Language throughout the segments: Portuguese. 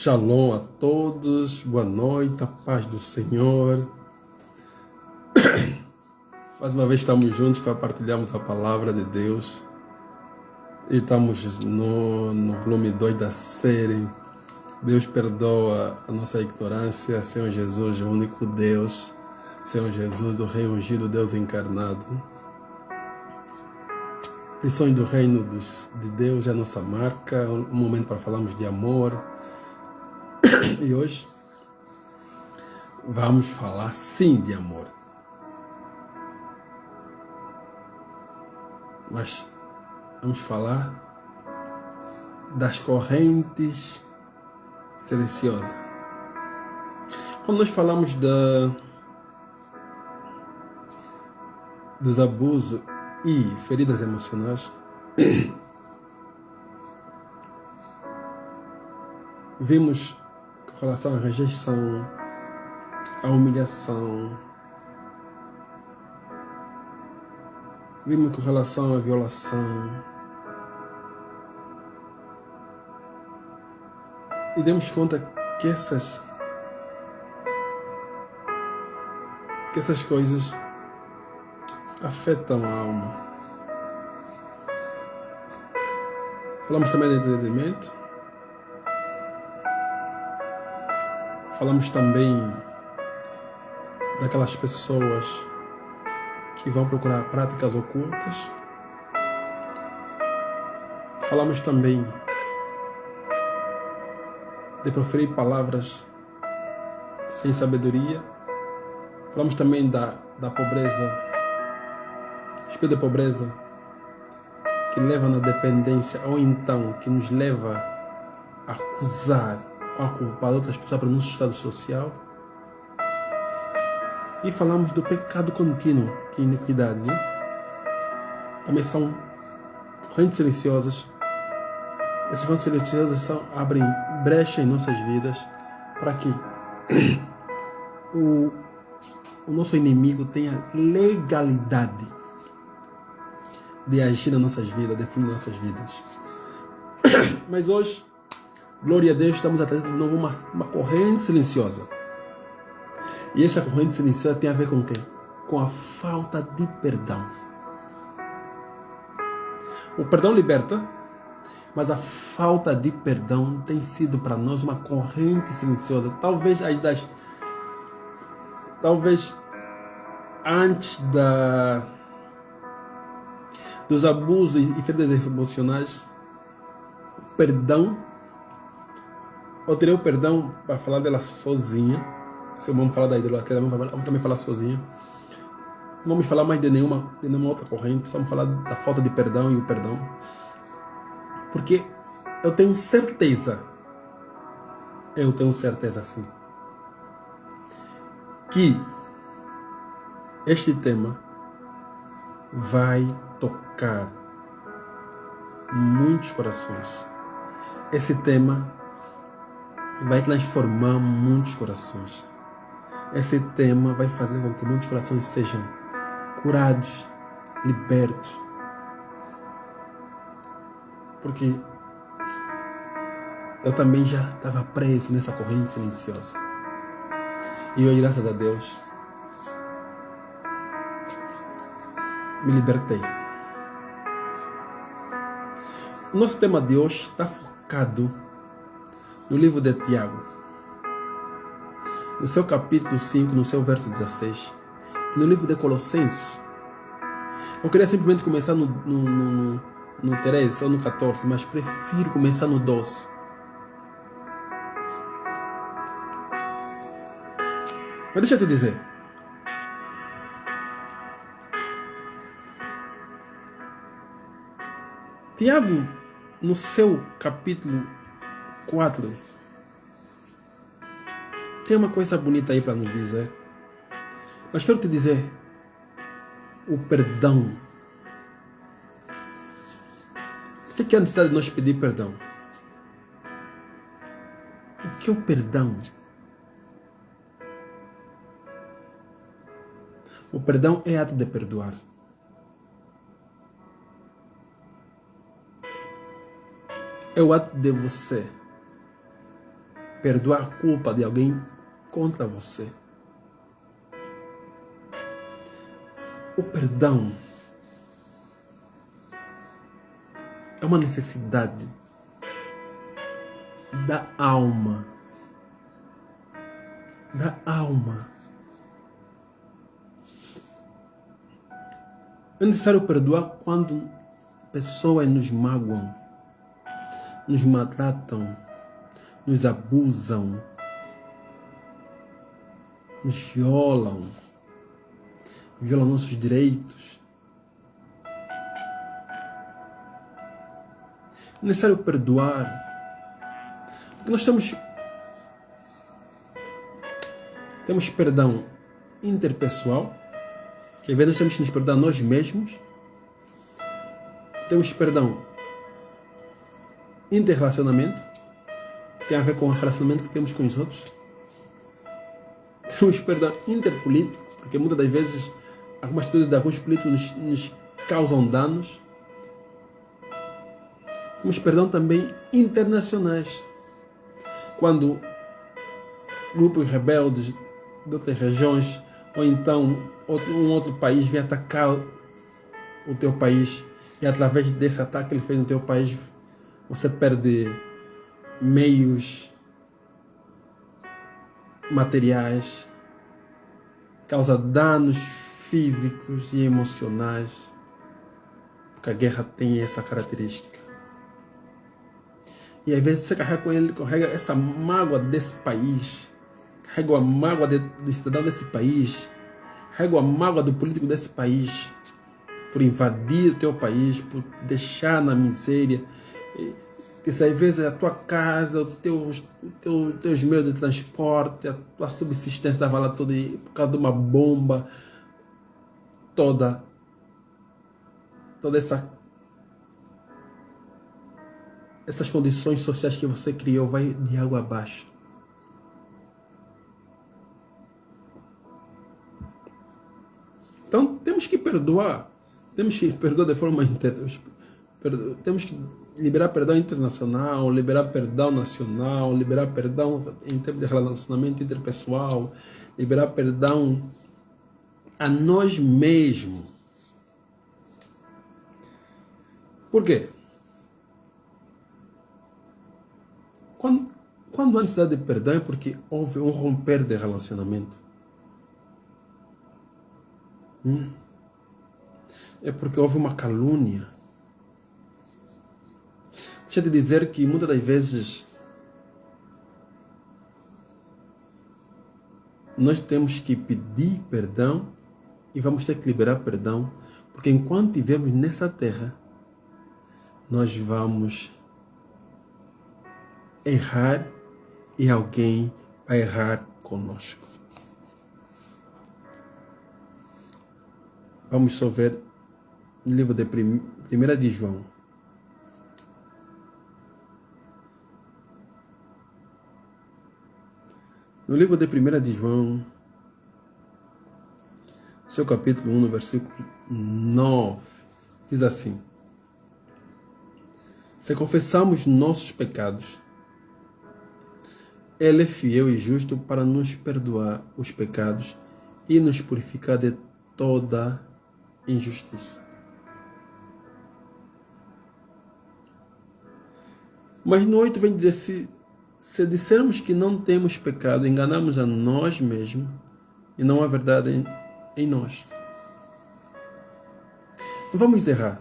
Shalom a todos, boa noite, a paz do Senhor. Mais uma vez estamos juntos para partilharmos a palavra de Deus. E estamos no volume 2 da série Deus perdoa a nossa ignorância, Senhor Jesus, o único Deus, Senhor Jesus, o Rei ungido, Deus encarnado. Lições do reino de Deus é a nossa marca, um momento para falarmos de amor. E hoje vamos falar sim de amor. Mas vamos falar das correntes silenciosas. Quando nós falamos dos abusos e feridas emocionais, vimos com relação à rejeição, à humilhação, vimos com relação à violação, e demos conta que essas coisas afetam a alma. Falamos também de entretenimento. Falamos também daquelas pessoas que vão procurar práticas ocultas. Falamos também de proferir palavras sem sabedoria. Falamos também da pobreza, espírito de pobreza, que leva na dependência, ou então que nos leva a acusar ou a culpar outras pessoas pelo nosso estado social. E falamos do pecado contínuo, que é iniquidade, né? Também são correntes silenciosas. Essas correntes silenciosas abrem brecha em nossas vidas para que o nosso inimigo tenha legalidade de agir nas nossas vidas, de fluir nas nossas vidas. Mas hoje, glória a Deus, estamos atrás de novo uma corrente silenciosa. E esta corrente silenciosa tem a ver com o quê? Com a falta de perdão. O perdão liberta, mas a falta de perdão tem sido para nós uma corrente silenciosa. Talvez antes dos abusos e feridas emocionais, perdão, eu teria o perdão para falar dela sozinha. Se vamos falar da idolatria, vamos também falar sozinha. Não vamos falar mais de nenhuma outra corrente, só vamos falar da falta de perdão e o perdão. Porque eu tenho certeza sim, que este tema vai tocar muitos corações. Esse tema vai transformar muitos corações. Esse tema vai fazer com que muitos corações sejam curados, libertos. Porque eu também já estava preso nessa corrente silenciosa. E hoje, graças a Deus, me libertei. O nosso tema de hoje está focado no livro de Tiago, no seu capítulo 5, no seu verso 16, e no livro de Colossenses. Eu queria simplesmente começar no 13 ou no 14, mas prefiro começar no 12. Mas deixa eu te dizer, Tiago, no seu capítulo 4, tem uma coisa bonita aí para nos dizer. Mas quero te dizer, o perdão. Por que é a necessidade de nós pedir perdão? O que é o perdão? O perdão é ato de perdoar. É o ato de você perdoar a culpa de alguém contra você. O perdão é uma necessidade da alma. Da alma. É necessário perdoar quando pessoas nos magoam, nos maltratam, nos abusam, nos violam nossos direitos. É necessário perdoar, porque nós temos perdão interpessoal, que às vezes nós temos que nos perdoar nós mesmos. Temos perdão interrelacionamento, que tem a ver com o relacionamento que temos com os outros. Temos perdão interpolítico, porque muitas das vezes algumas atitudes de alguns políticos nos causam danos. Temos perdão também internacionais, quando grupos rebeldes de outras regiões ou então um outro país vem atacar o teu país e através desse ataque que ele fez no teu país você perde meios materiais, causa danos físicos e emocionais, porque a guerra tem essa característica. E às vezes você carrega essa mágoa desse país, carrega a mágoa do cidadão desse país, carrega a mágoa do político desse país, por invadir o teu país, por deixar na miséria. Isso às vezes é a tua casa, teus meios de transporte, a tua subsistência estava lá toda por causa de uma bomba, toda essas condições sociais que você criou vai de água abaixo. Então temos que perdoar. Temos que perdoar de forma temos que liberar perdão internacional, liberar perdão nacional, liberar perdão em termos de relacionamento interpessoal, liberar perdão a nós mesmos. Por quê? Quando há necessidade de perdão é porque houve um romper de relacionamento. É porque houve uma calúnia. Deixa eu te dizer que muitas das vezes nós temos que pedir perdão e vamos ter que liberar perdão, porque enquanto estivermos nessa terra, nós vamos errar e alguém vai errar conosco. Vamos só ver no livro de 1 de João. No livro de 1 de João, seu capítulo 1, no versículo 9, diz assim: se confessamos nossos pecados, Ele é fiel e justo para nos perdoar os pecados e nos purificar de toda injustiça. Mas no 8 vem dizer, se dissermos que não temos pecado, enganamos a nós mesmos e não há verdade em nós. Não vamos errar.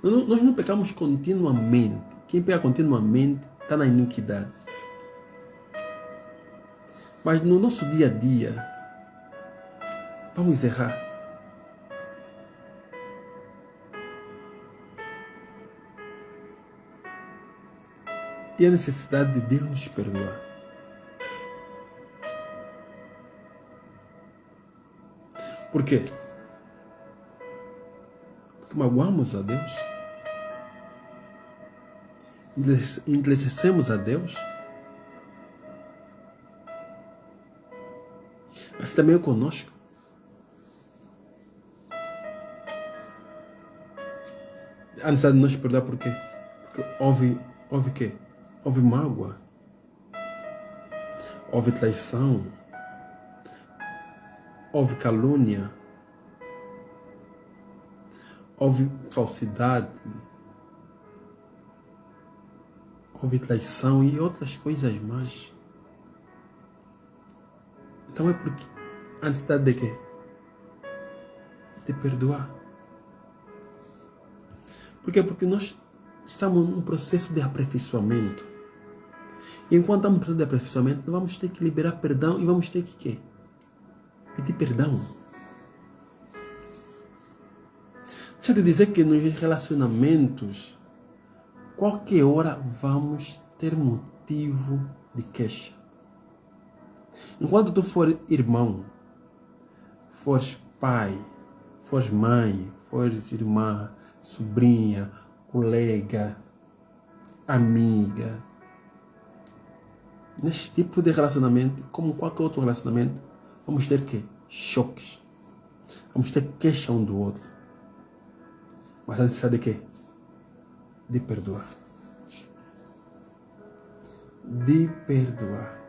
Nós não pecamos continuamente. Quem peca continuamente está na iniquidade. Mas no nosso dia a dia, vamos errar. E a necessidade de Deus nos perdoar. Por quê? Porque magoamos a Deus. Entristecemos a Deus. Mas também é conosco. A necessidade de nos perdoar por quê? Porque houve o quê? houve mágoa, houve traição, houve calúnia, houve falsidade, houve traição e outras coisas mais. Então é porque a necessidade de quê? De perdoar. Por quê? Porque nós estamos num processo de aperfeiçoamento. E enquanto estamos no processo de aperfeiçoamento, nós vamos ter que liberar perdão e vamos ter que quê? Pedir perdão. Deixa eu te dizer que nos relacionamentos, qualquer hora vamos ter motivo de queixa. Enquanto tu for irmão, fores pai, fores mãe, fores irmã, sobrinha, colega, amiga, neste tipo de relacionamento, como qualquer outro relacionamento, vamos ter que choques. Vamos ter queixa um do outro. Mas a necessidade de quê? De perdoar. De perdoar.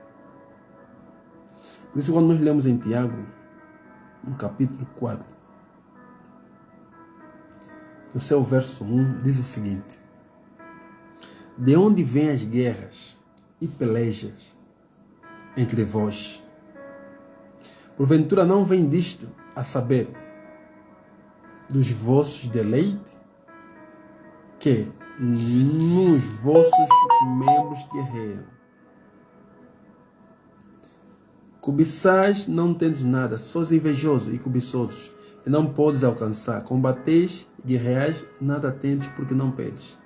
Por isso, quando nós lemos em Tiago, no capítulo 4, no seu verso 1, diz o seguinte: de onde vêm as guerras e pelejas entre vós? Porventura não vem disto, a saber, dos vossos deleites, que nos vossos membros guerreiam. Cobiçais, não tendes nada, sois invejosos e cobiçosos, e não podes alcançar. Combateis, guerreais, nada tendes, porque não pedes.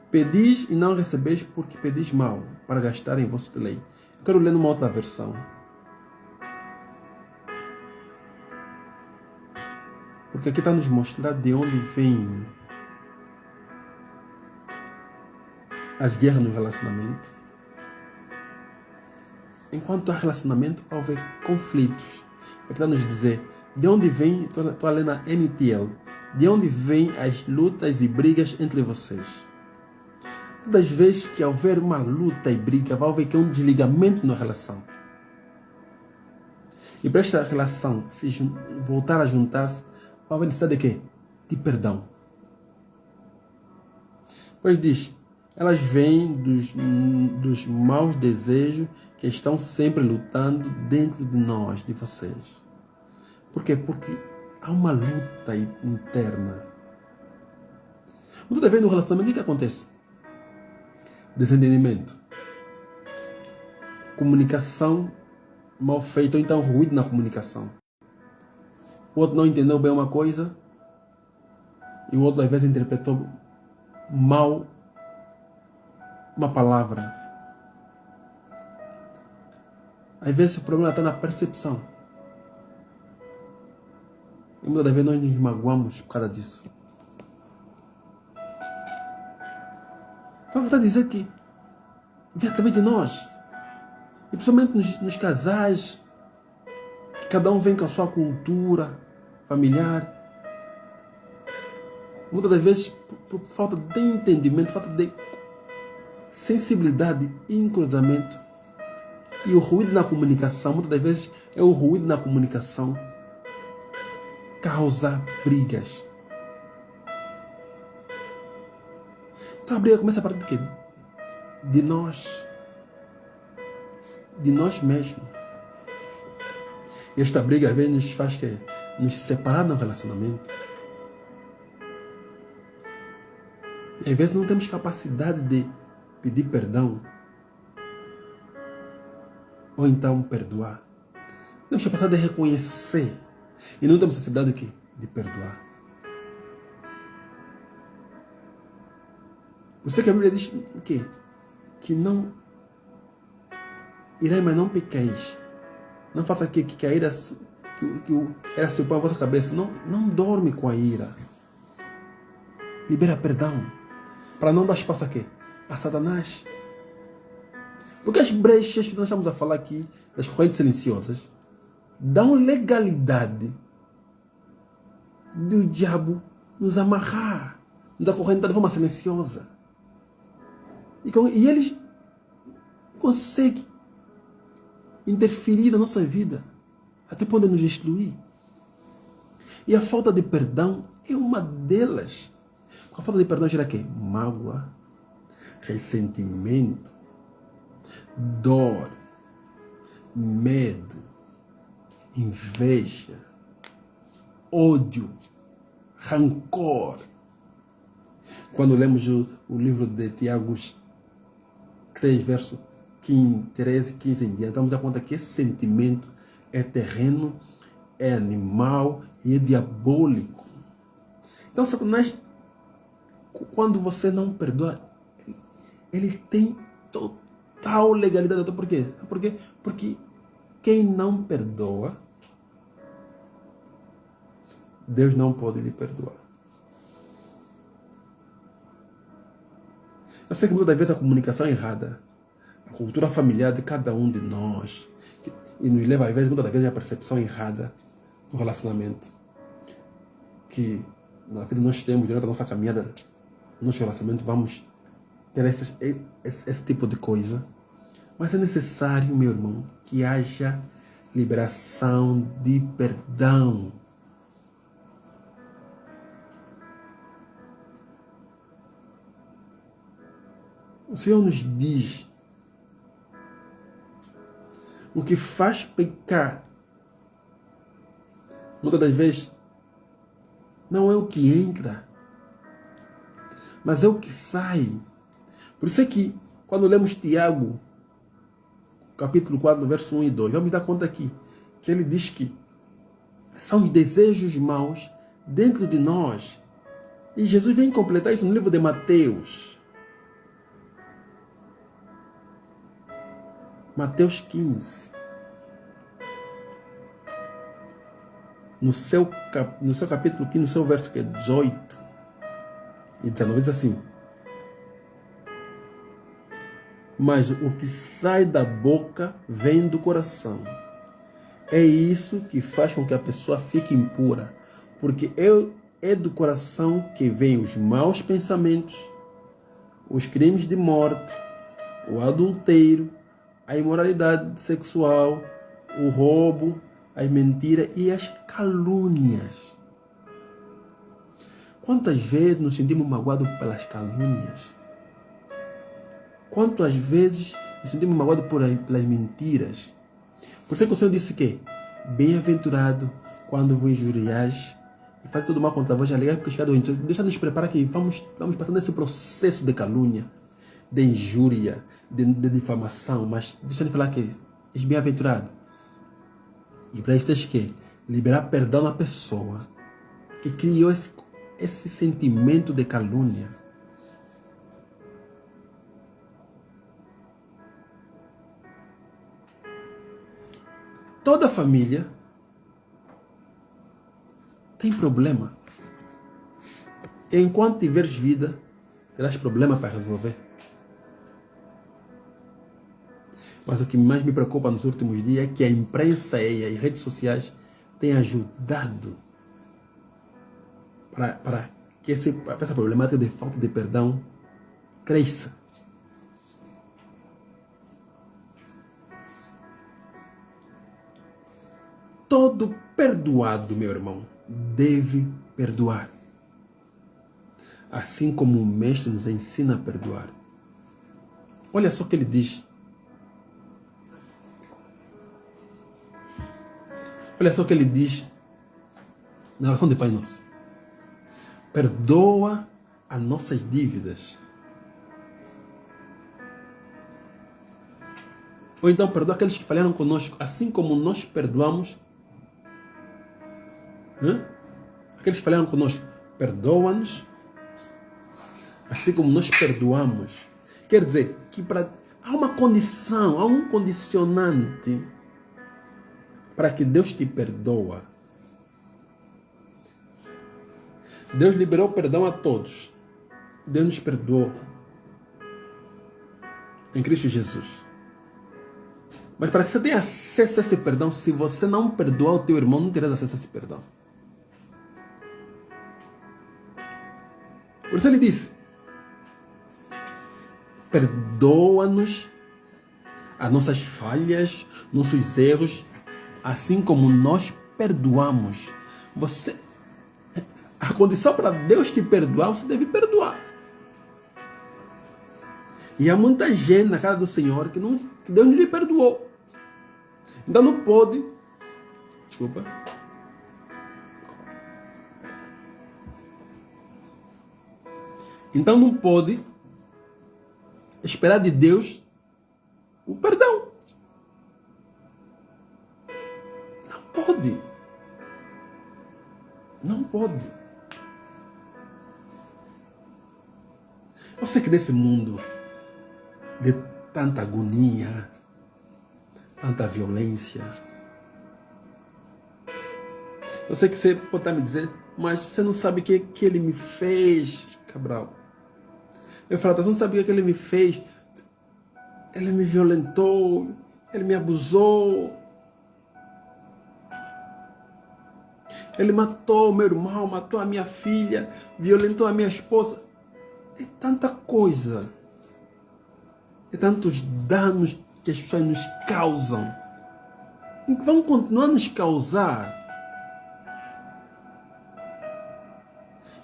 Pedis e não recebeis, porque pedis mal, para gastar em vosso deleite. Eu quero ler numa outra versão. Porque aqui está nos mostrando de onde vêm as guerras no relacionamento. Enquanto há relacionamento, vai haver conflitos. Aqui está nos dizer de onde vem, estou lendo a NTL, de onde vêm as lutas e brigas entre vocês. Todas as vezes que houver uma luta e briga, vai haver que um desligamento na relação. E para esta relação se voltar a juntar-se, vai haver necessidade de quê? De perdão. Pois diz, elas vêm dos maus desejos que estão sempre lutando dentro de nós, de vocês. Por quê? Porque há uma luta interna. Muitas vezes no relacionamento, o que acontece? Desentendimento. Comunicação mal feita, ou então ruído na comunicação. O outro não entendeu bem uma coisa e o outro às vezes interpretou mal uma palavra. Às vezes o problema está na percepção. E muitas das vezes nós nos magoamos por causa disso. Então está a dizer que vem através de nós. E principalmente nos casais, que cada um vem com a sua cultura familiar. Muitas das vezes, por falta de entendimento, falta de sensibilidade e encorajamento. E o ruído na comunicação, muitas das vezes é o ruído na comunicação causa brigas. Então a briga começa a partir de quê? De nós. De nós mesmos. E esta briga às vezes nos faz que nos separar no relacionamento. E às vezes não temos capacidade de pedir perdão. Ou então perdoar. Temos capacidade de reconhecer. E não temos necessidade de quê? De perdoar. Você que a Bíblia diz que não irei, mas não pequeis. Não faça que a ira ela se põe na vossa cabeça. Não dorme com a ira. Libera perdão. Para não dar espaço a quê? A Satanás. Porque as brechas que nós estamos a falar aqui, das correntes silenciosas, dão legalidade do diabo nos amarrar, nos acorrentar de forma silenciosa. E eles conseguem interferir na nossa vida, até podem nos destruir. E a falta de perdão é uma delas. A falta de perdão gera quê? Mágoa, ressentimento, dor, medo, inveja, ódio, rancor. Quando lemos o livro de Tiago 3, verso 15, 13, 15 em diante, vamos dar conta que esse sentimento é terreno, é animal e é diabólico. Então, Satanás, quando você não perdoa, ele tem total legalidade. Por quê? Porque quem não perdoa, Deus não pode lhe perdoar. Eu sei que muitas vezes a comunicação é errada, a cultura familiar de cada um de nós, e nos leva, às vezes, muitas vezes, a percepção errada do relacionamento que na vida nós temos, durante a nossa caminhada, no nosso relacionamento, vamos ter esse tipo de coisa. Mas é necessário, meu irmão, que haja liberação de perdão. O Senhor nos diz: o que faz pecar, muitas das vezes, não é o que entra, mas é o que sai. Por isso é que, quando lemos Tiago, capítulo 4, verso 1 e 2, vamos dar conta aqui, que ele diz que são os desejos maus dentro de nós. E Jesus vem completar isso no livro de Mateus. Mateus 15. No seu capítulo 15, no seu verso que é 18 e 19, diz assim: mas o que sai da boca vem do coração. É isso que faz com que a pessoa fique impura, porque é do coração que vêm os maus pensamentos, os crimes de morte, o adultério, a imoralidade sexual, o roubo, as mentiras e as calúnias. Quantas vezes nos sentimos magoados pelas calúnias? Quantas vezes nos sentimos magoados pelas mentiras? Por isso é que o Senhor disse que bem-aventurado quando vos injuriares e faz todo mal contra vós, alegai porque chegado o então, deixa-nos preparar que vamos passando nesse processo de calúnia, de injúria, de difamação, mas deixa-nos falar que és bem-aventurado. E para isso tens que liberar perdão na pessoa que criou esse sentimento de calúnia. Toda família tem problema. E enquanto tiveres vida, terás problema para resolver. Mas o que mais me preocupa nos últimos dias é que a imprensa e as redes sociais têm ajudado para que essa problemática de falta de perdão cresça. Todo perdoado, meu irmão, deve perdoar. Assim como o Mestre nos ensina a perdoar. Olha só o que ele diz. Olha só o que ele diz na oração de Pai Nosso. Perdoa as nossas dívidas. Ou então perdoa aqueles que falharam conosco, assim como nós perdoamos. Aqueles que falharam conosco, perdoa-nos, assim como nós perdoamos. Quer dizer que há uma condição, há um condicionante para que Deus te perdoa. Deus liberou perdão a todos. Deus nos perdoou em Cristo Jesus. Mas para que você tenha acesso a esse perdão, se você não perdoar o teu irmão, não terás acesso a esse perdão. Por isso ele disse: perdoa-nos as nossas falhas, nossos erros, assim como nós perdoamos. A condição para Deus te perdoar, você deve perdoar. E há muita gente na casa do Senhor que Deus não lhe perdoou. Então não pode. Desculpa. Então não pode esperar de Deus o perdão. Não pode. Não pode. Eu sei que nesse mundo de tanta agonia, tanta violência, eu sei que você pode estar me dizer, mas você não sabe o que ele me fez, Cabral. Eu falo, você não sabe o que ele me fez. Ele me violentou, ele me abusou. Ele matou o meu irmão, matou a minha filha, violentou a minha esposa. É tanta coisa. É tantos danos que as pessoas nos causam. E vão continuar a nos causar.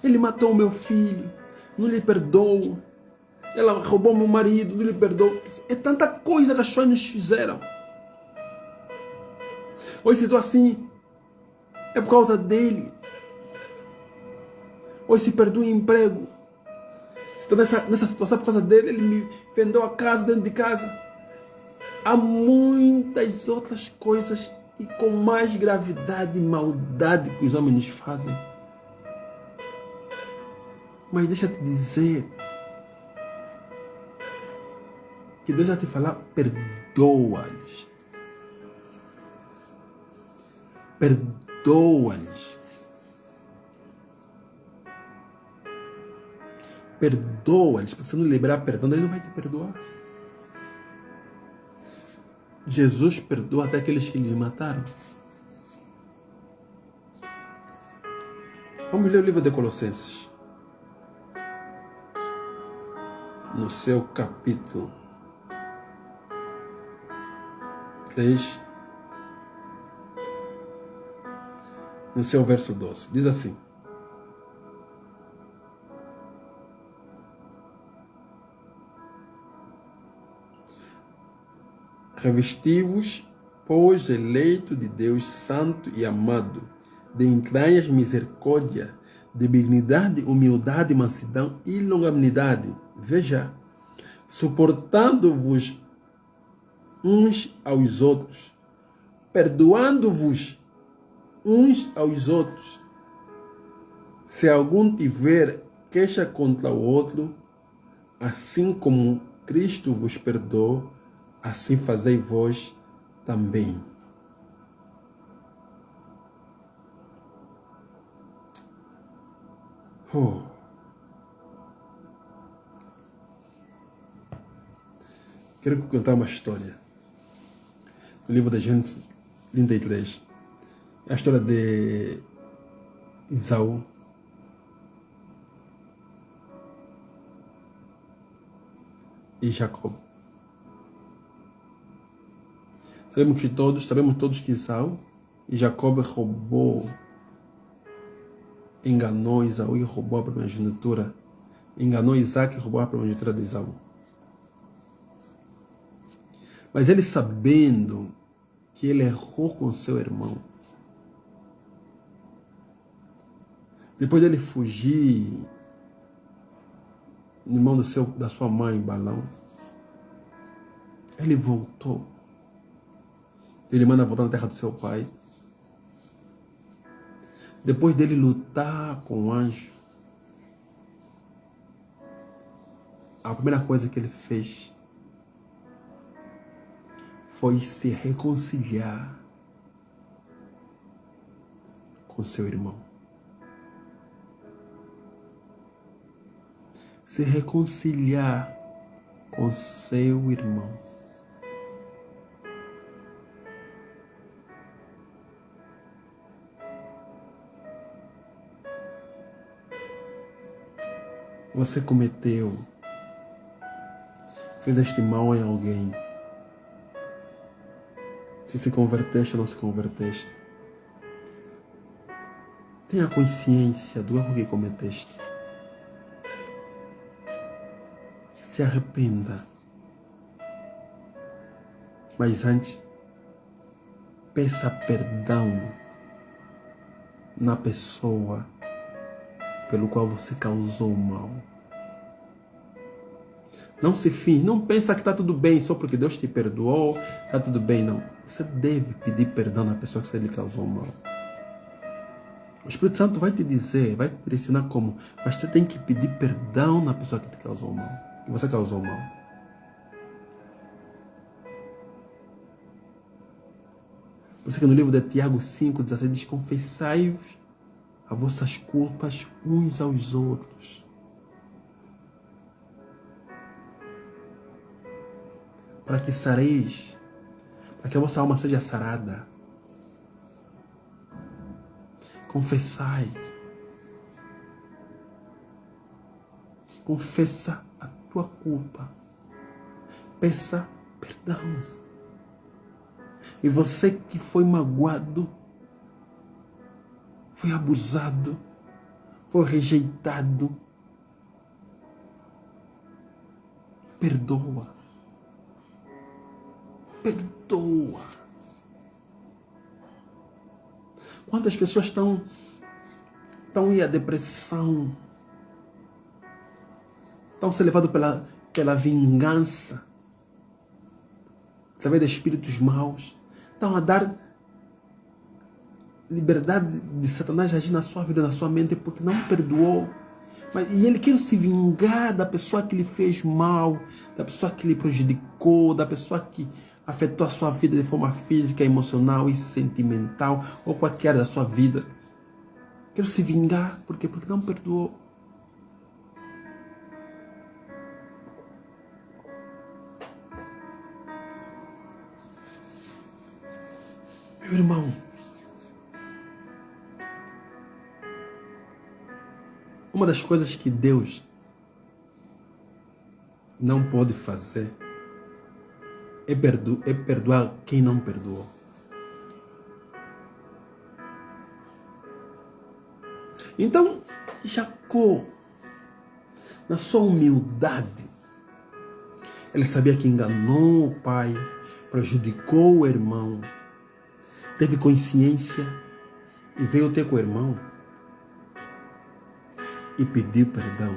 Ele matou o meu filho, não lhe perdoou. Ela roubou meu marido, não lhe perdoou. É tanta coisa que as pessoas nos fizeram. Hoje estou assim, é por causa dele. Hoje se perdeu o emprego. Estou nessa situação por causa dele. Ele me vendeu a casa dentro de casa. Há muitas outras coisas e com mais gravidade e maldade que os homens nos fazem. Mas deixa eu te dizer que Deus vai te falar, perdoa-lhes. Perdoa-lhes. Perdoa-lhes. Se você não liberar perdão, ele não vai te perdoar. Jesus perdoa até aqueles que lhe mataram. Vamos ler o livro de Colossenses. No seu capítulo 3, no seu verso 12, diz assim: revesti-vos, pois, eleito de Deus santo e amado, de entranhas misericórdia, de benignidade, humildade, mansidão e longanimidade. Veja, suportando-vos uns aos outros, perdoando-vos uns aos outros, se algum tiver queixa contra o outro, assim como Cristo vos perdoou, assim fazei vós também. Quero contar uma história. No livro de Gênesis 33. É a história de Esaú. E Jacó. Sabemos todos que Esaú e Jacó enganou Esaú e roubou a primogenitura. Enganou Isaac e roubou a primogenitura de Esaú. Mas ele, sabendo que ele errou com seu irmão, depois dele fugir no irmão da sua mãe, Balão, ele voltou. Ele manda voltar na terra do seu pai. Depois dele lutar com o anjo, a primeira coisa que ele fez foi se reconciliar com seu irmão. Se reconciliar com seu irmão. Você cometeu fizeste mal em alguém, se converteste ou não se converteste, tenha consciência do erro que cometeste. Se arrependa. Mas antes, peça perdão na pessoa pelo qual você causou mal. Não se finge, não pensa que está tudo bem só porque Deus te perdoou, está tudo bem, não. Você deve pedir perdão na pessoa que você lhe causou mal. O Espírito Santo vai te dizer, vai te direcionar como, mas você tem que pedir perdão na pessoa que te causou mal, que você causou mal. Por isso que no livro de Tiago 5,16 diz: confessai-vos as vossas culpas uns aos outros, para que sareis, para que a vossa alma seja sarada. Confessai. Confessa a tua culpa. Peça perdão. E você que foi magoado, foi abusado, foi rejeitado, perdoa. Perdoa. Quantas pessoas estão em a depressão, estão sendo levadas pela vingança, através de espíritos maus, estão a dar liberdade de Satanás agir na sua vida, na sua mente, porque não perdoou. E ele quer se vingar da pessoa que lhe fez mal, da pessoa que lhe prejudicou, da pessoa que afetou a sua vida de forma física, emocional e sentimental, ou qualquer da sua vida. Quero se vingar, por quê? Porque não perdoou. Meu irmão, uma das coisas que Deus não pode fazer é perdoar quem não perdoou. Então, Jacó, na sua humildade, ele sabia que enganou o pai, prejudicou o irmão, teve consciência e veio ter com o irmão e pediu perdão.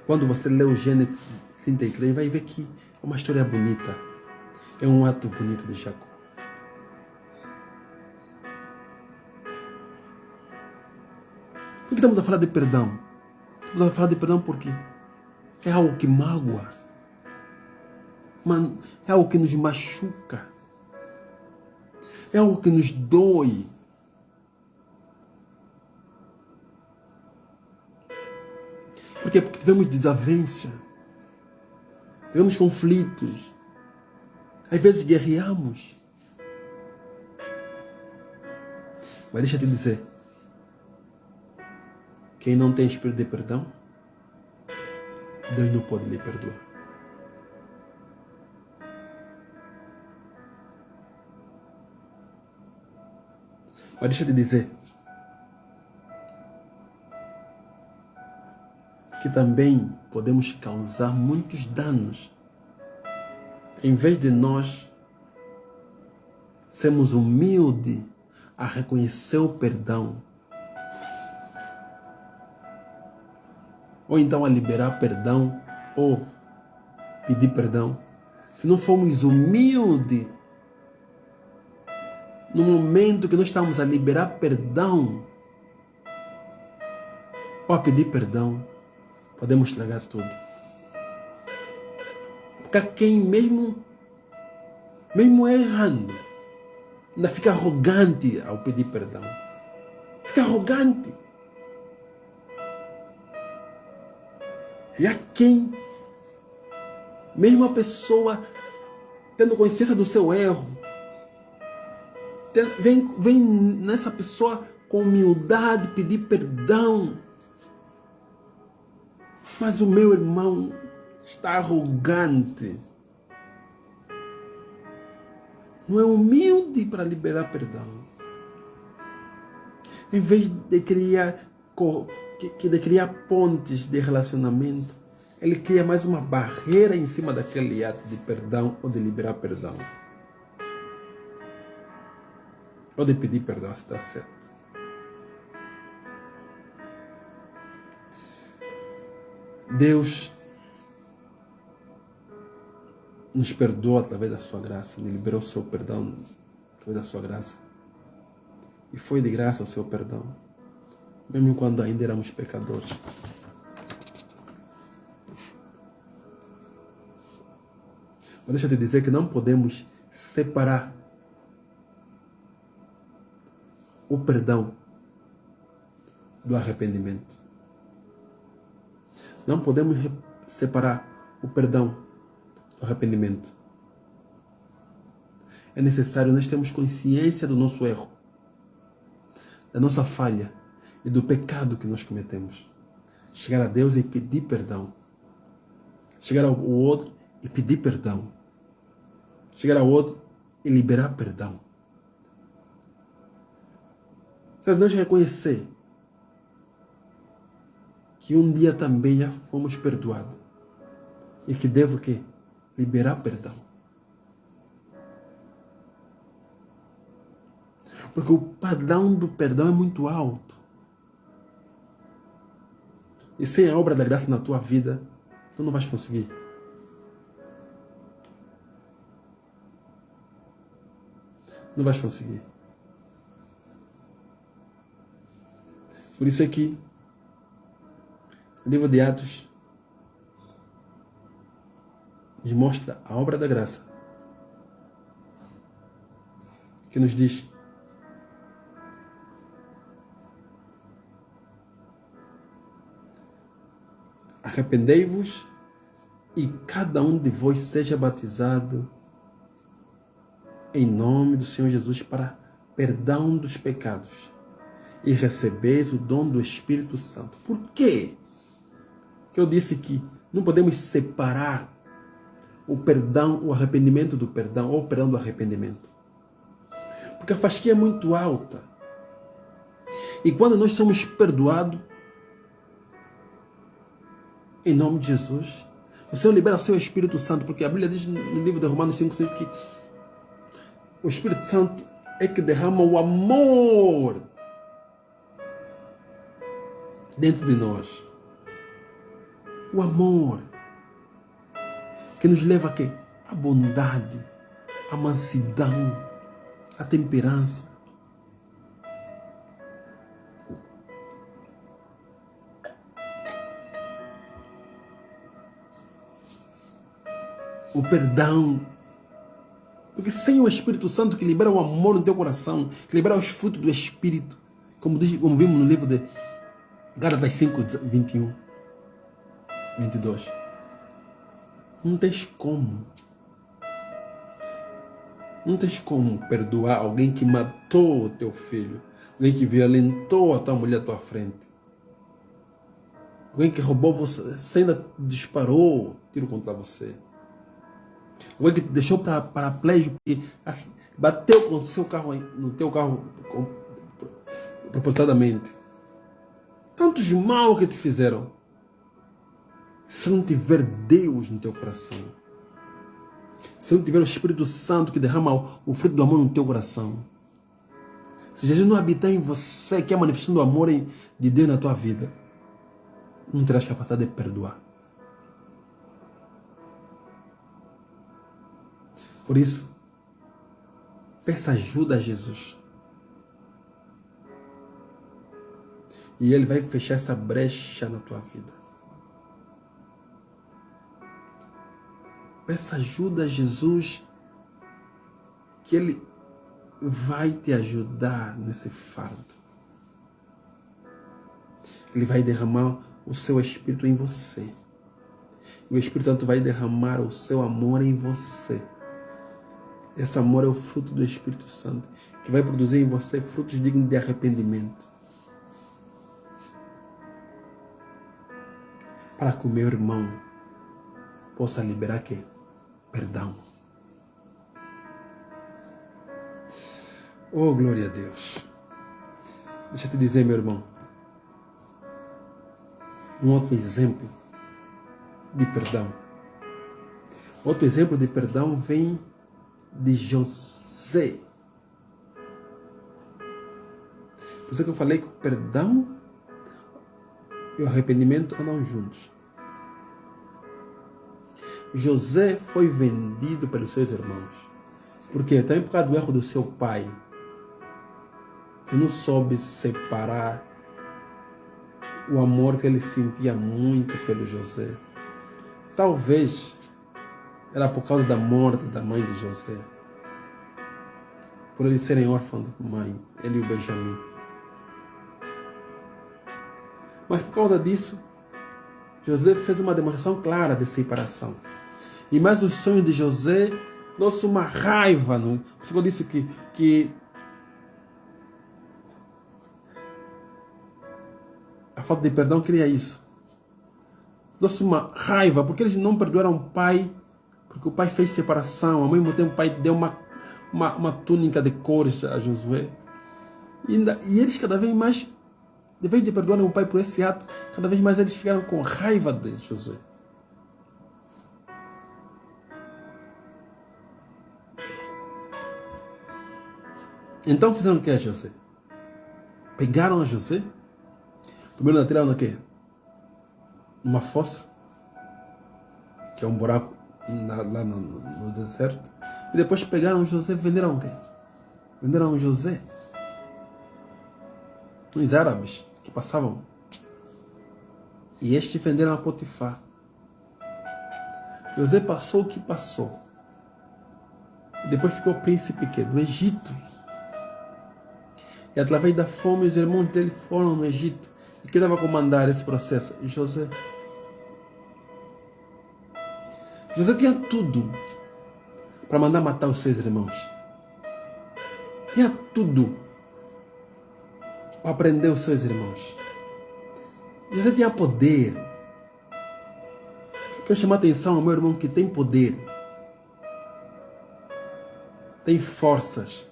Quando você lê o Gênesis 33, vai ver que é uma história bonita. É um ato bonito de Jacó. Por que estamos a falar de perdão? Estamos a falar de perdão porque é algo que mágoa. É algo que nos machuca. É algo que nos dói. Por quê? Porque tivemos desavença. Tivemos conflitos. Às vezes guerreamos. Mas deixa eu te dizer. Quem não tem espírito de perdão, Deus não pode lhe perdoar. Mas deixa eu te dizer que também podemos causar muitos danos em vez de nós sermos humildes a reconhecer o perdão, ou então a liberar perdão, ou pedir perdão. Se não formos humildes no momento que nós estamos a liberar perdão ou a pedir perdão, podemos estragar tudo. Porque quem mesmo errando, ainda fica arrogante ao pedir perdão. Fica arrogante. E há quem, mesmo a pessoa tendo consciência do seu erro, vem nessa pessoa com humildade pedir perdão. Mas o meu irmão está arrogante. não é humilde para liberar perdão. Em vez de criar pontes de relacionamento, ele cria mais uma barreira em cima daquele ato de perdão ou de liberar perdão. Ou de pedir perdão, se está certo. Deus nos perdoa através da sua graça, nos liberou o seu perdão através da sua graça. E foi de graça o seu perdão, mesmo quando ainda éramos pecadores. Mas deixa eu te dizer que não podemos separar o perdão do arrependimento. Não podemos separar o perdão do arrependimento. É necessário nós termos consciência do nosso erro, da nossa falha e do pecado que nós cometemos. Chegar a Deus e pedir perdão. Chegar ao outro e pedir perdão. Chegar ao outro e liberar perdão. Se nós reconhecer que um dia também já fomos perdoados e que devo o quê? Liberar perdão. Porque o padrão do perdão é muito alto. E sem a obra da graça na tua vida, tu não vais conseguir. Não vais conseguir. Por isso aqui, o livro de Atos nos mostra a obra da graça, que nos diz: arrependei-vos e cada um de vós seja batizado em nome do Senhor Jesus para perdão dos pecados e recebeis o dom do Espírito Santo. Por quê que eu disse que não podemos separar o perdão, o arrependimento do perdão ou o perdão do arrependimento? Porque a fasquia é muito alta. E quando nós somos perdoados, em nome de Jesus, o Senhor libera o seu Espírito Santo, porque a Bíblia diz no livro de Romanos 5:5 que o Espírito Santo é que derrama o amor dentro de nós. O amor que nos leva a quê? A bondade, a mansidão, a temperança. O perdão. Porque sem o Espírito Santo que libera o amor no teu coração, que libera os frutos do Espírito, como vimos no livro de Gálatas 5:21, 22. Não tens como. Não tens como perdoar alguém que matou o teu filho, alguém que violentou a tua mulher à tua frente, alguém que roubou você, ainda disparou tiro contra você, alguém que te deixou paraplégico e bateu com o seu carro, no teu carro propositadamente. Tantos mal que te fizeram. Se não tiver Deus no teu coração, se não tiver o Espírito Santo que derrama o fruto do amor no teu coração, se Jesus não habitar em você, que é manifestando o amor de Deus na tua vida, não terás capacidade de perdoar. Por isso, peça ajuda a Jesus. E Ele vai fechar essa brecha na tua vida. Peça ajuda a Jesus, que Ele vai te ajudar nesse fardo. Ele vai derramar o seu Espírito em você. O Espírito Santo vai derramar o seu amor em você. Esse amor é o fruto do Espírito Santo, que vai produzir em você frutos dignos de arrependimento. Para que o meu irmão possa liberar quê? Perdão. Oh, glória a Deus. Deixa eu te dizer, meu irmão, um outro exemplo de perdão. Outro exemplo de perdão vem de José. Por isso que eu falei que o perdão e o arrependimento andam juntos. José foi vendido pelos seus irmãos. Por quê? Também por causa do erro do seu pai. Que não soube separar o amor que ele sentia muito pelo José. Talvez era por causa da morte da mãe de José. Por eles serem órfãos de mãe, ele e o Benjamim. Mas por causa disso, José fez uma demonstração clara de separação. E mais os sonhos de José trouxe uma raiva. Não? O Senhor disse que a falta de perdão cria isso. Trouxe uma raiva, porque eles não perdoaram o pai, porque o pai fez separação. Ao mesmo tempo o pai deu uma túnica de cores a Josué. E eles cada vez mais, de vez de perdoarem o pai por esse ato, cada vez mais eles ficaram com raiva de Josué. Então fizeram o que a José? Pegaram a José, primeiro atiraram no quê? Numa fossa, que é um buraco lá no deserto, e depois pegaram José e venderam o quê? Venderam José. Os árabes que passavam. E estes venderam a Potifar. José passou o que passou. E depois ficou príncipe do Egito. E através da fome, os irmãos dele foram no Egito. E quem dava a comandar esse processo? José. José tinha tudo para mandar matar os seus irmãos. Tinha tudo para prender os seus irmãos. José tinha poder. Eu quero chamar a atenção ao meu irmão que tem poder. Tem forças.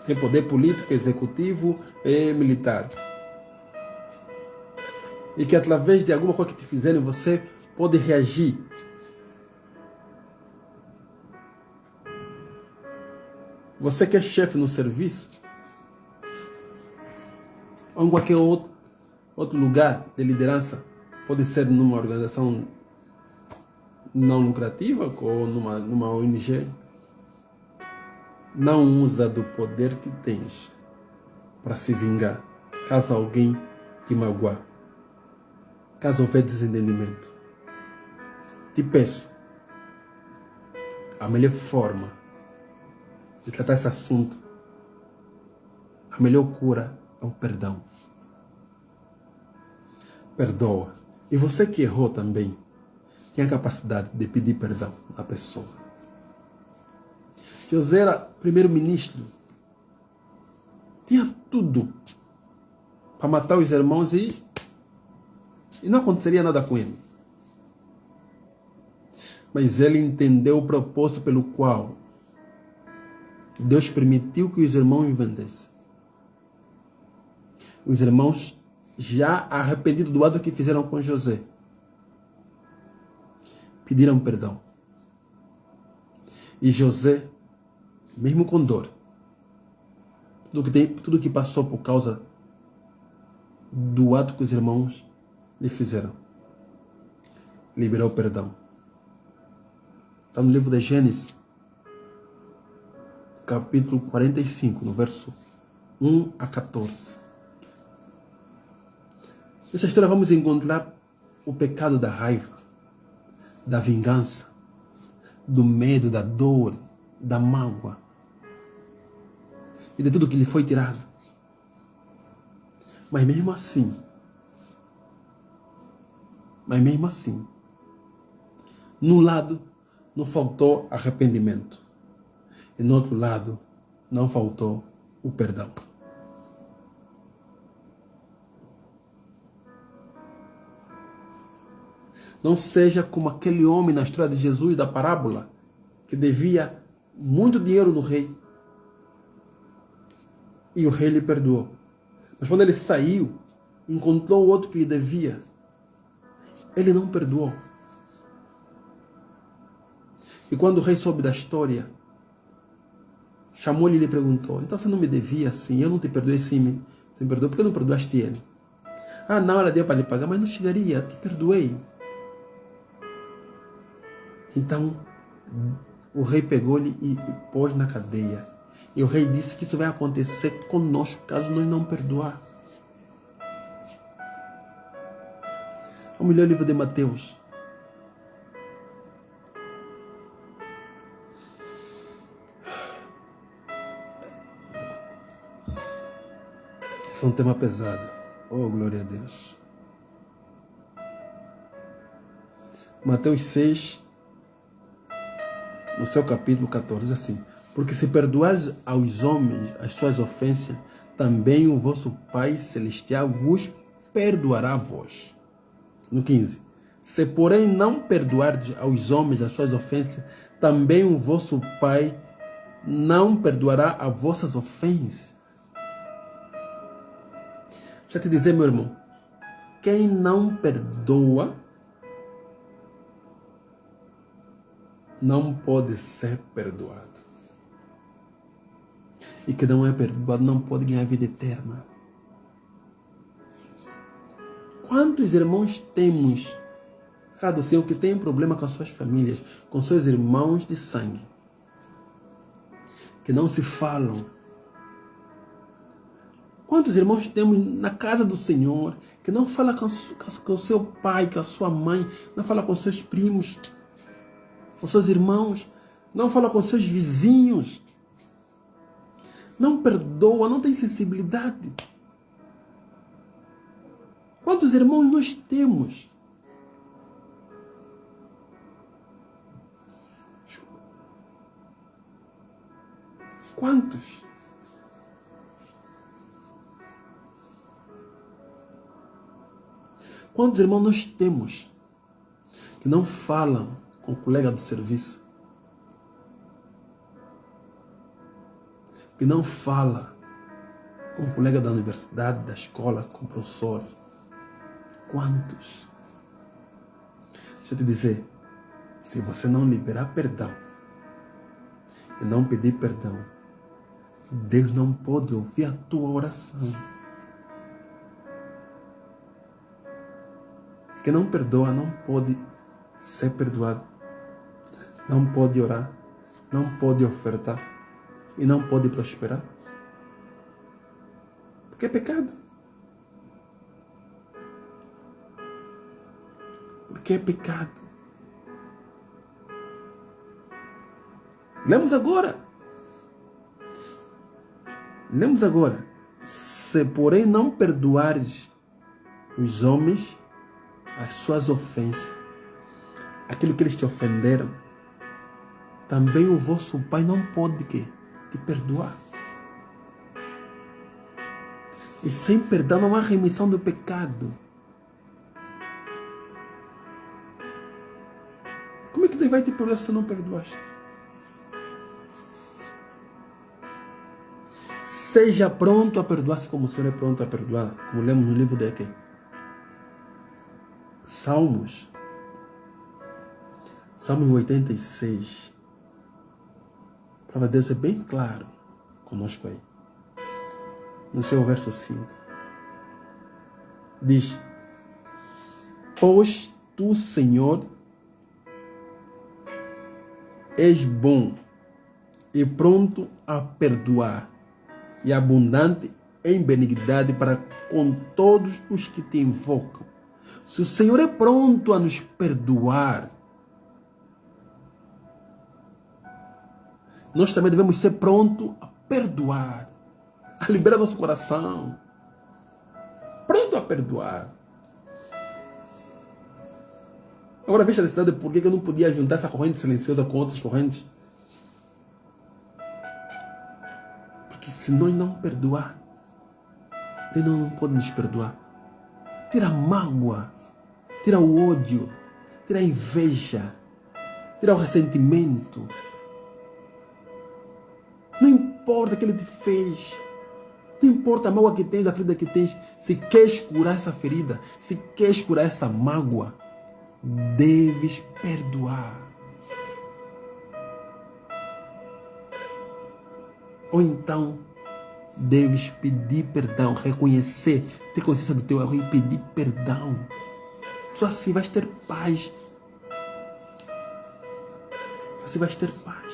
Tem poder político, executivo e militar. E que através de alguma coisa que te fizerem, você pode reagir. Você que é chefe no serviço, ou em qualquer outro lugar de liderança, pode ser numa organização não lucrativa ou numa ONG, não usa do poder que tens para se vingar, caso alguém te magoar, caso houver desentendimento. Te peço, a melhor forma de tratar esse assunto, a melhor cura é o perdão. Perdoa. E você que errou também, tem a capacidade de pedir perdão à pessoa. José era primeiro-ministro. Tinha tudo para matar os irmãos e não aconteceria nada com ele. Mas ele entendeu o propósito pelo qual Deus permitiu que os irmãos vendessem. Os irmãos já arrependidos do ato que fizeram com José, pediram perdão. E José, mesmo com dor, tudo que passou por causa do ato que os irmãos lhe fizeram, liberou perdão. Está no livro de Gênesis, capítulo 45, no verso 1 a 14. Nessa história vamos encontrar o pecado da raiva, da vingança, do medo, da dor, da mágoa e de tudo que lhe foi tirado. Mas mesmo assim, num lado não faltou arrependimento e no outro lado não faltou o perdão. Não seja como aquele homem na história de Jesus da parábola, que devia muito dinheiro no rei. E o rei lhe perdoou. Mas quando ele saiu, encontrou o outro que lhe devia. Ele não perdoou. E quando o rei soube da história, chamou-lhe e lhe perguntou: então você não me devia assim? Eu não te perdoei sim. Você me perdoou, por que não perdoaste ele? Ah, na hora deu para lhe pagar, mas não chegaria, te perdoei. Então, o rei pegou-lhe e pôs na cadeia. E o rei disse que isso vai acontecer conosco, caso nós não perdoar. Vamos ler o livro de Mateus. Esse é um tema pesado. Oh, glória a Deus. Mateus 6, no seu capítulo 14, diz assim: porque se perdoares aos homens as suas ofensas, também o vosso Pai Celestial vos perdoará a vós. No 15: se porém não perdoardes aos homens as suas ofensas, também o vosso Pai não perdoará as vossas ofensas. Deixa eu te dizer, meu irmão, quem não perdoa não pode ser perdoado. E que não é perdoado não pode ganhar vida eterna. Quantos irmãos temos, cada Senhor, que tem problema com as suas famílias, com seus irmãos de sangue, que não se falam? Quantos irmãos temos na casa do Senhor, que não fala com o seu pai, com a sua mãe, não fala com seus primos, com seus irmãos, não fala com seus vizinhos, não perdoa, não tem sensibilidade? Quantos irmãos nós temos? Quantos? Quantos irmãos nós temos que não falam com o colega do serviço? Que não fala com o colega da universidade, da escola, com o professor? Quantos? Deixa eu te dizer, se você não liberar perdão e não pedir perdão, Deus não pode ouvir a tua oração. Quem não perdoa não pode ser perdoado, não pode orar, não pode ofertar e não pode prosperar. Porque é pecado. Porque é pecado. Lemos agora. Se porém não perdoares os homens as suas ofensas, aquilo que eles te ofenderam, também o vosso Pai não pode te perdoar. E sem perdão não há remissão do pecado. Como é que Deus vai te perdoar se você não perdoaste? Seja pronto a perdoar-se como o Senhor é pronto a perdoar, como lemos no livro de Salmos 86. A palavra de Deus é bem claro conosco aí. No seu verso 5. Diz: pois tu, Senhor, és bom e pronto a perdoar e abundante em benignidade para com todos os que te invocam. Se o Senhor é pronto a nos perdoar, nós também devemos ser prontos a perdoar, a liberar nosso coração. Pronto a perdoar. Agora veja a necessidade de por que eu não podia juntar essa corrente silenciosa com outras correntes. Porque se nós não perdoar, Deus não pode nos perdoar. Tira a mágoa, tira o ódio, tira a inveja, tira o ressentimento. Não importa o que ele te fez. Não importa a mágoa que tens, a ferida que tens, se queres curar essa ferida, se queres curar essa mágoa, deves perdoar. Ou então, deves pedir perdão, reconhecer, ter consciência do teu erro e pedir perdão. Só assim vais ter paz. Assim vais ter paz.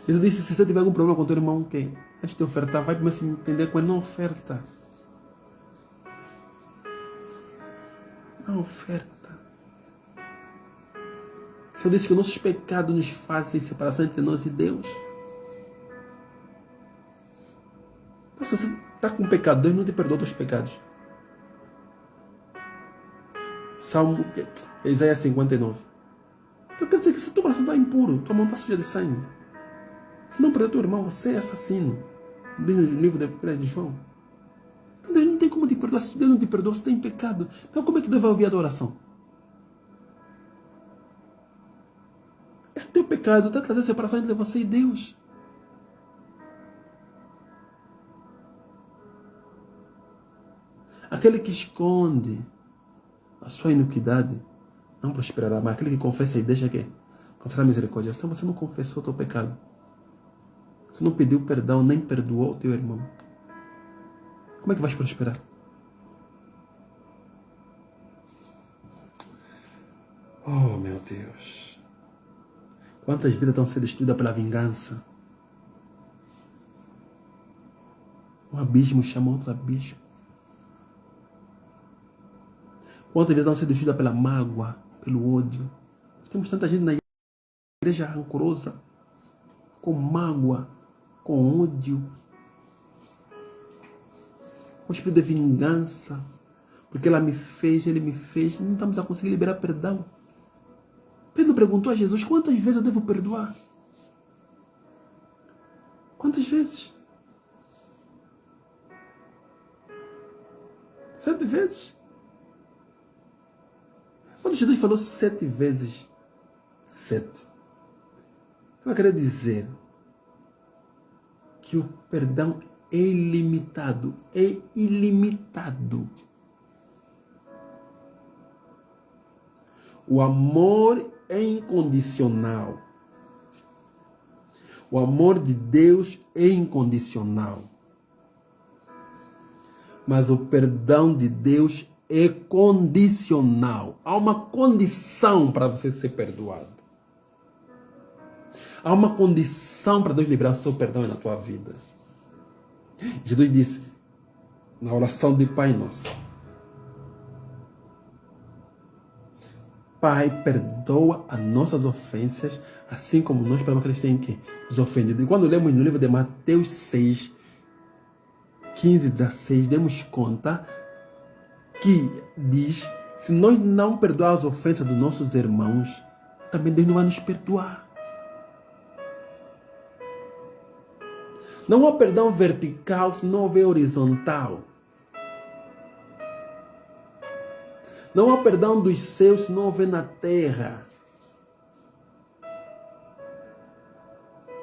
Jesus disse, se você tiver algum problema com o teu irmão, okay, antes de ofertar, vai primeiro se entender com ele, não oferta. Não oferta. O Senhor disse que nossos pecados nos fazem separação entre nós e Deus. Então, se você está com pecado, Deus não te perdoa os pecados. Salmo, Isaías 59. Então quer dizer que se teu coração está impuro, tua mão está suja de sangue. Se não perdoa teu irmão, você é assassino. Diz no livro de João. Então Deus não tem como te perdoar. Se Deus não te perdoa, você tem pecado. Então como é que Deus vai ouvir a tua oração? Esse teu pecado está trazendo separação entre você e Deus. Aquele que esconde a sua iniquidade não prosperará, mas aquele que confessa e deixa que alcançará misericórdia. Então você não confessou o teu pecado. Você não pediu perdão, nem perdoou o teu irmão. Como é que vais prosperar? Oh, meu Deus. Quantas vidas estão sendo destruídas pela vingança? Um abismo chama outro abismo. Quantas vidas estão sendo destruídas pela mágoa, pelo ódio? Temos tanta gente na igreja rancorosa, com mágoa, com ódio, com espírito de vingança, porque ela me fez, ele me fez, não estamos a conseguir liberar perdão. Pedro perguntou a Jesus, quantas vezes eu devo perdoar? Quantas vezes? 7 vezes. Quando Jesus falou 7 vezes 7, vai querer dizer que o perdão é ilimitado, é ilimitado. O amor é incondicional. O amor de Deus é incondicional. Mas o perdão de Deus é condicional. Há uma condição para você ser perdoado. Há uma condição para Deus liberar o seu perdão na tua vida. Jesus disse na oração de Pai Nosso: Pai, perdoa as nossas ofensas, assim como nós perdoamos aqueles que têm que nos ofendido. E quando lemos no livro de Mateus 6, 15 e 16, demos conta que diz, se nós não perdoarmos as ofensas dos nossos irmãos, também Deus não vai nos perdoar. Não há perdão vertical se não houver horizontal. Não há perdão dos céus se não houver na terra.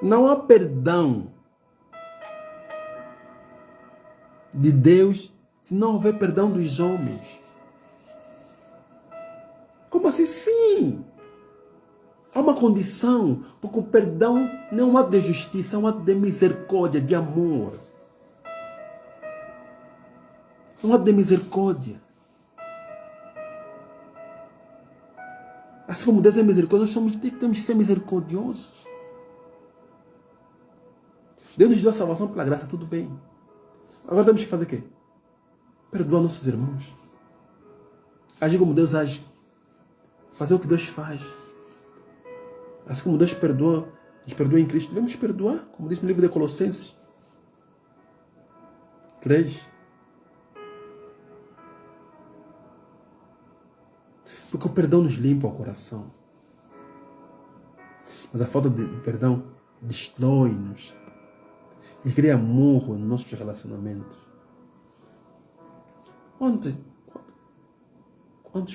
Não há perdão de Deus se não houver perdão dos homens. Como assim? Sim! Há uma condição, porque o perdão não é um ato de justiça, é um ato de misericórdia, de amor. É um ato de misericórdia. Assim como Deus é misericórdia, nós temos que ser misericordiosos. Deus nos deu a salvação pela graça, tudo bem. Agora temos que fazer o quê? Perdoar nossos irmãos. Agir como Deus age. Fazer o que Deus faz. Assim como Deus perdoa, nos perdoa em Cristo, devemos perdoar, como diz no livro de Colossenses 3. Porque o perdão nos limpa o coração. Mas a falta de perdão destrói-nos e cria amor nos nossos relacionamentos. Quantos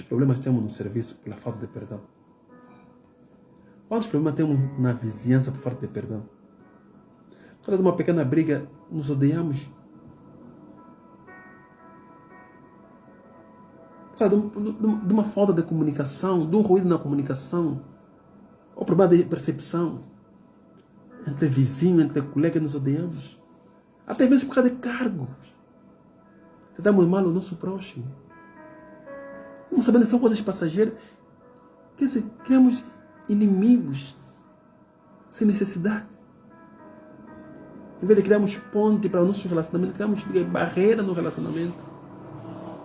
problemas temos no serviço pela falta de perdão? Quantos problemas temos na vizinhança por falta de perdão? Fala de uma pequena briga, nos odiamos. Fala de uma falta de comunicação, de um ruído na comunicação, ou problema de percepção. Entre vizinho, entre colega, nos odiamos. Até vezes por causa de cargos. Tratamos mal o nosso próximo. Não sabendo que são coisas passageiras. Quer dizer, criamos inimigos sem necessidade. Em vez de criarmos ponte para o nosso relacionamento, criamos barreira no relacionamento.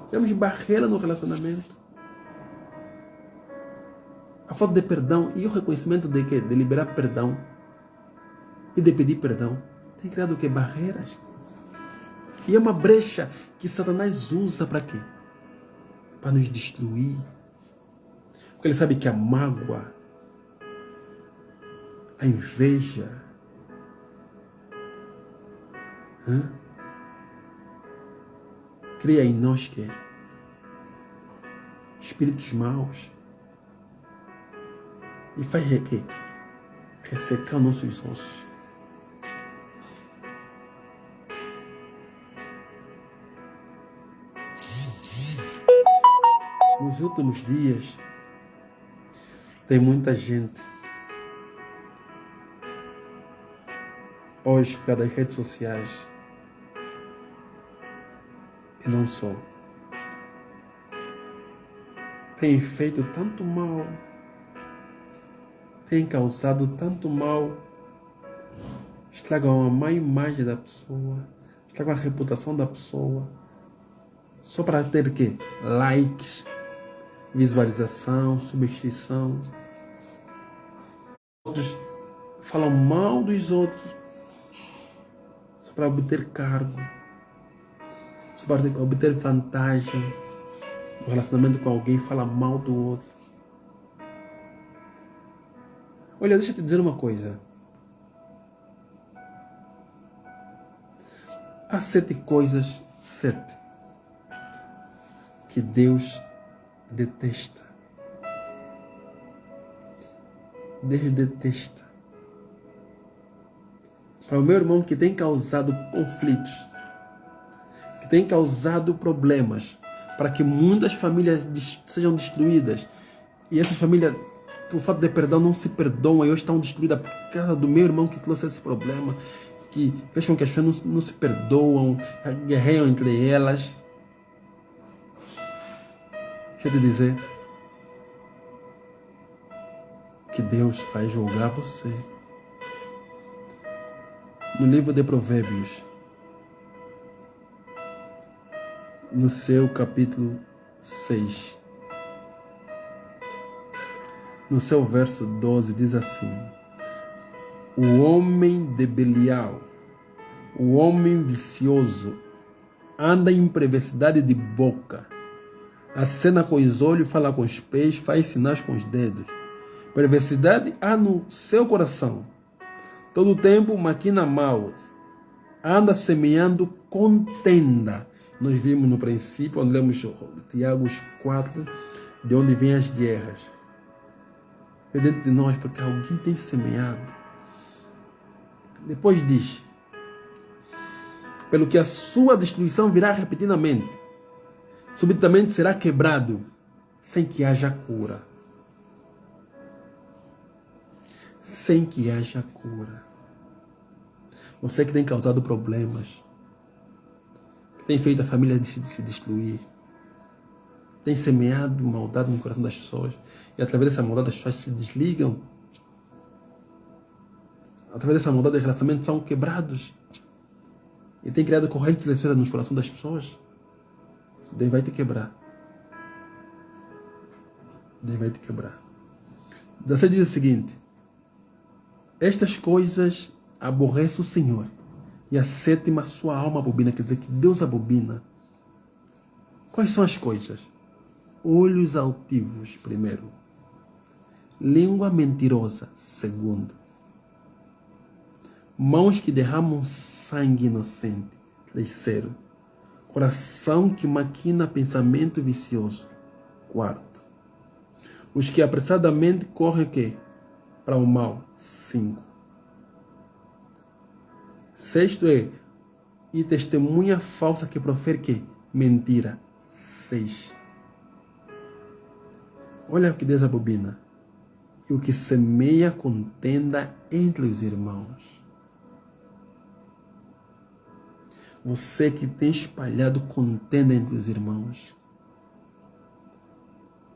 Criamos barreira no relacionamento. A falta de perdão e o reconhecimento de quê? De liberar perdão e de pedir perdão. Tem criado o quê? Barreiras. E é uma brecha que Satanás usa para quê? Para nos destruir. Porque ele sabe que a mágoa, a inveja, cria em nós que espíritos maus e faz ressecar nossos ossos. Nos últimos dias tem muita gente hoje por causa das redes sociais e não só, tem feito tanto mal, tem causado tanto mal, estragam a má imagem da pessoa, estragam a reputação da pessoa, só para ter que likes, visualização, subscrição. Outros falam mal dos outros só para obter cargo, só para obter vantagem no relacionamento com alguém, fala mal do outro. Olha, deixa eu te dizer uma coisa. Há 7 coisas, 7, que Deus detesta. Deus detesta. Para o meu irmão que tem causado conflitos, que tem causado problemas, para que muitas famílias sejam destruídas, e essas famílias, por falta de perdão, não se perdoam e hoje estão destruídas por causa do meu irmão que trouxe esse problema, que fecham que as pessoas não se perdoam, guerreiam entre elas. Deixa eu te dizer que Deus vai julgar você. No livro de Provérbios, no seu capítulo 6, no seu verso 12, diz assim: o homem de Belial, o homem vicioso, anda em perversidade de boca, acena com os olhos, fala com os pés, faz sinais com os dedos. Perversidade há no seu coração. Todo o tempo maquina maus. Anda semeando contenda. Nós vimos no princípio, quando lemos Tiago 4, de onde vêm as guerras. É dentro de nós, porque alguém tem semeado. Depois diz: pelo que a sua destruição virá repentinamente, subitamente será quebrado, sem que haja cura. Sem que haja cura. Você que tem causado problemas, que tem feito a família se destruir, tem semeado maldade no coração das pessoas, e através dessa maldade as pessoas se desligam, através dessa maldade os relacionamentos são quebrados, e tem criado correntes silenciosas nos corações das pessoas. Deus vai te quebrar. Deus vai te quebrar. 16 diz o seguinte: estas coisas aborrece o Senhor, e a 7ª sua alma abobina. Quer dizer que Deus abobina. Quais são as coisas? Olhos altivos, primeiro. Língua mentirosa, segundo. Mãos que derramam sangue inocente, terceiro. Coração que maquina pensamento vicioso, quarto. Os que apressadamente correm o quê? Para o mal, 5. Sexto é, e testemunha falsa que profere que? Mentira. 6. Olha o que diz a bobina. E o que semeia contenda entre os irmãos. Você que tem espalhado contenda entre os irmãos.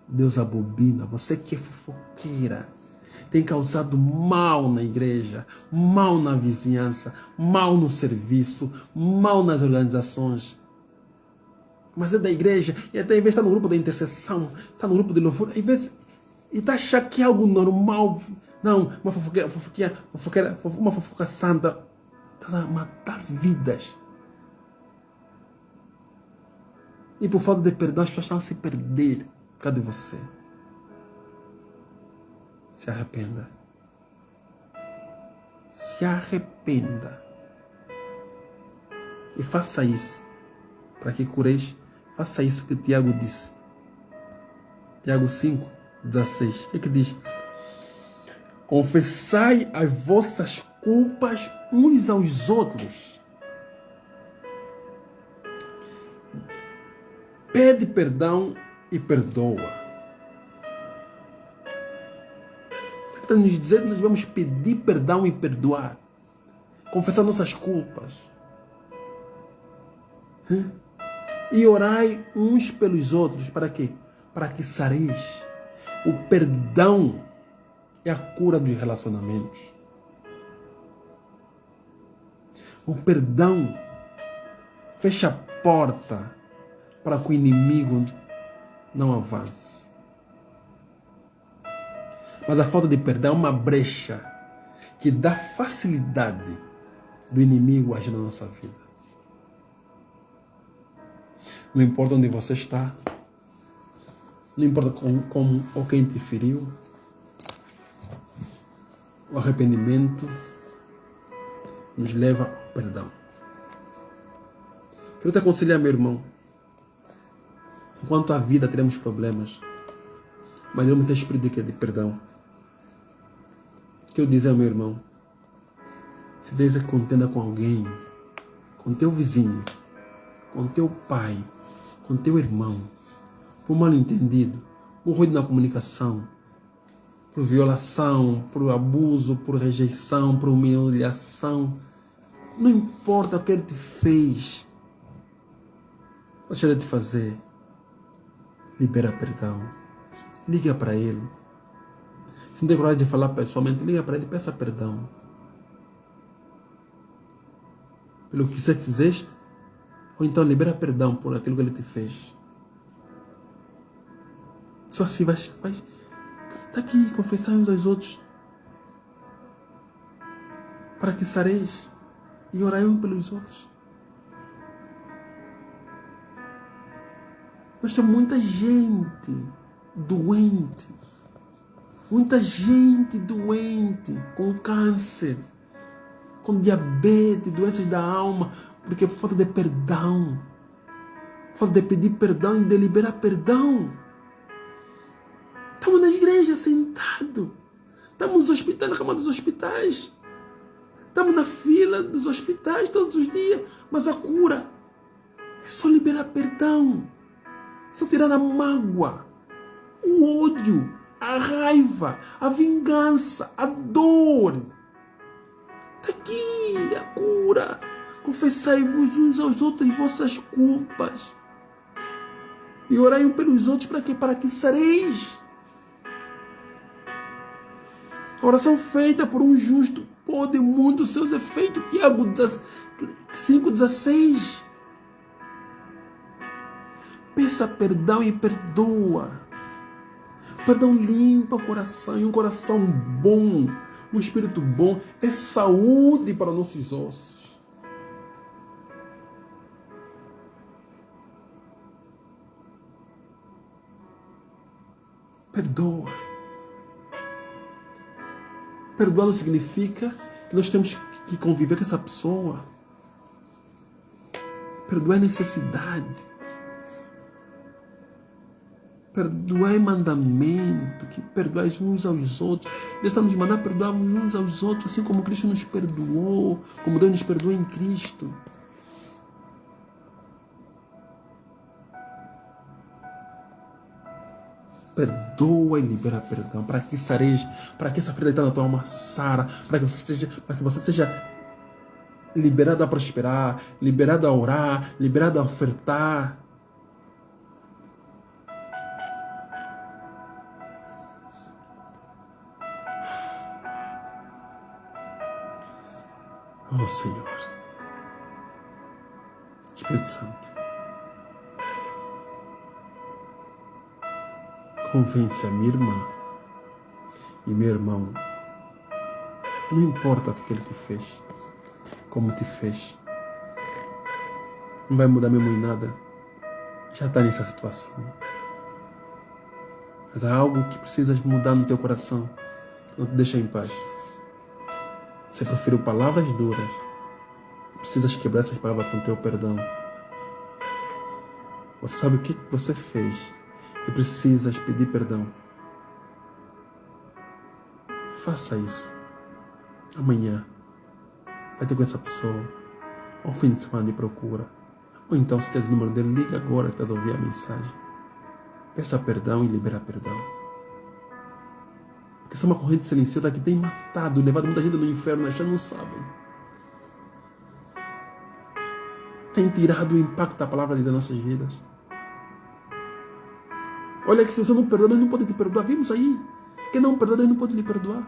Deus abobina. Você que é fofoqueira. Tem causado mal na igreja, mal na vizinhança, mal no serviço, mal nas organizações. Mas é da igreja, e até em vez de estar no grupo da intercessão, está no grupo de louvor, às vezes, e está achando que é algo normal. Não, uma fofoca santa, está a matar vidas. E por falta de perdão, as pessoas estão a se perder. Cadê você? Se arrependa. Se arrependa. E faça isso. Para que cureis, faça isso que Tiago disse. Tiago 5, 16. O que diz? Confessai as vossas culpas uns aos outros. Pede perdão e perdoa. Para nos dizer que nós vamos pedir perdão e perdoar. Confessar nossas culpas. E orai uns pelos outros. Para quê? Para que sareis. O perdão é a cura dos relacionamentos. O perdão fecha a porta para que o inimigo não avance. Mas a falta de perdão é uma brecha que dá facilidade do inimigo agir na nossa vida. Não importa onde você está, não importa como ou quem te feriu, o arrependimento nos leva ao perdão. Quero te aconselhar, meu irmão, enquanto a vida teremos problemas, mas devemos ter espírito de perdão. Quero dizer ao meu irmão, se tens contenda com alguém, com teu vizinho, com teu pai, com teu irmão, por mal entendido, por ruído na comunicação, por violação, por abuso, por rejeição, por humilhação, não importa o que ele te fez, deixa de fazer, libera perdão, liga para ele. Se não tem coragem de falar pessoalmente, liga para ele e peça perdão. Pelo que você fizeste, ou então libera perdão por aquilo que ele te fez. Só assim vai tá aqui, confessar uns aos outros. Para que sareis e orai uns pelos outros. Nós temos muita gente doente. Muita gente doente, com câncer, com diabetes, doenças da alma, porque por falta de perdão, falta de pedir perdão e de liberar perdão. Estamos na igreja sentados, estamos nos hospitais, na cama dos hospitais, estamos na fila dos hospitais todos os dias, mas a cura é só liberar perdão, só tirar a mágoa, o ódio, a raiva, a vingança, a dor. Está aqui a cura. Confessai-vos uns aos outros as vossas culpas. E orai uns pelos outros para quê? Para que sareis. A oração feita por um justo pode muito seus efeitos. Tiago 5,16. Peça perdão e perdoa. Perdão limpa o coração, e um coração bom, um espírito bom, é saúde para nossos ossos. Perdoa. Perdoar não significa que nós temos que conviver com essa pessoa. Perdoar é necessidade. Perdoai mandamento, que perdoais uns aos outros. Deus está nos mandando perdoar uns aos outros, assim como Cristo nos perdoou, como Deus nos perdoou em Cristo. Perdoa e libera perdão, para que sareja, para que essa ferida que está na tua alma sara, para que você seja liberado a prosperar, liberado a orar, liberado a ofertar. Oh Senhor, Espírito Santo, convence a minha irmã e meu irmão, não importa o que ele te fez, como te fez, não vai mudar mesmo em nada, já está nessa situação. Mas há algo que precisas mudar no teu coração, não te deixa em paz. Você proferiu palavras duras, precisas quebrar essas palavras com o teu perdão. Você sabe o que você fez e precisas pedir perdão. Faça isso. Amanhã vai ter com essa pessoa. Ao fim de semana me procura. Ou então, se tens o número dele, liga agora que estás a ouvir a mensagem. Peça perdão e libera perdão. Porque essa é uma corrente silenciosa que tem matado, levado muita gente no inferno, nós já não sabem. Tem tirado o impacto da palavra das nossas vidas. Olha que se você não perdoa, Deus não pode te perdoar. Vimos aí. Quem não perdoa, Deus não pode lhe perdoar.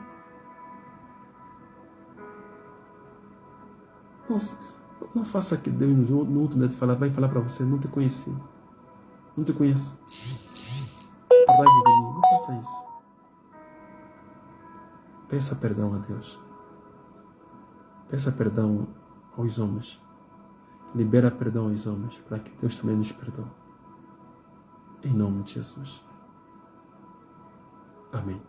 Não faça que Deus no último dia vai falar para você, não te conheci. Não te conheço. Apartai de mim. Não faça isso. Peça perdão a Deus. Peça perdão aos homens. Libera perdão aos homens, para que Deus também nos perdoe. Em nome de Jesus. Amém.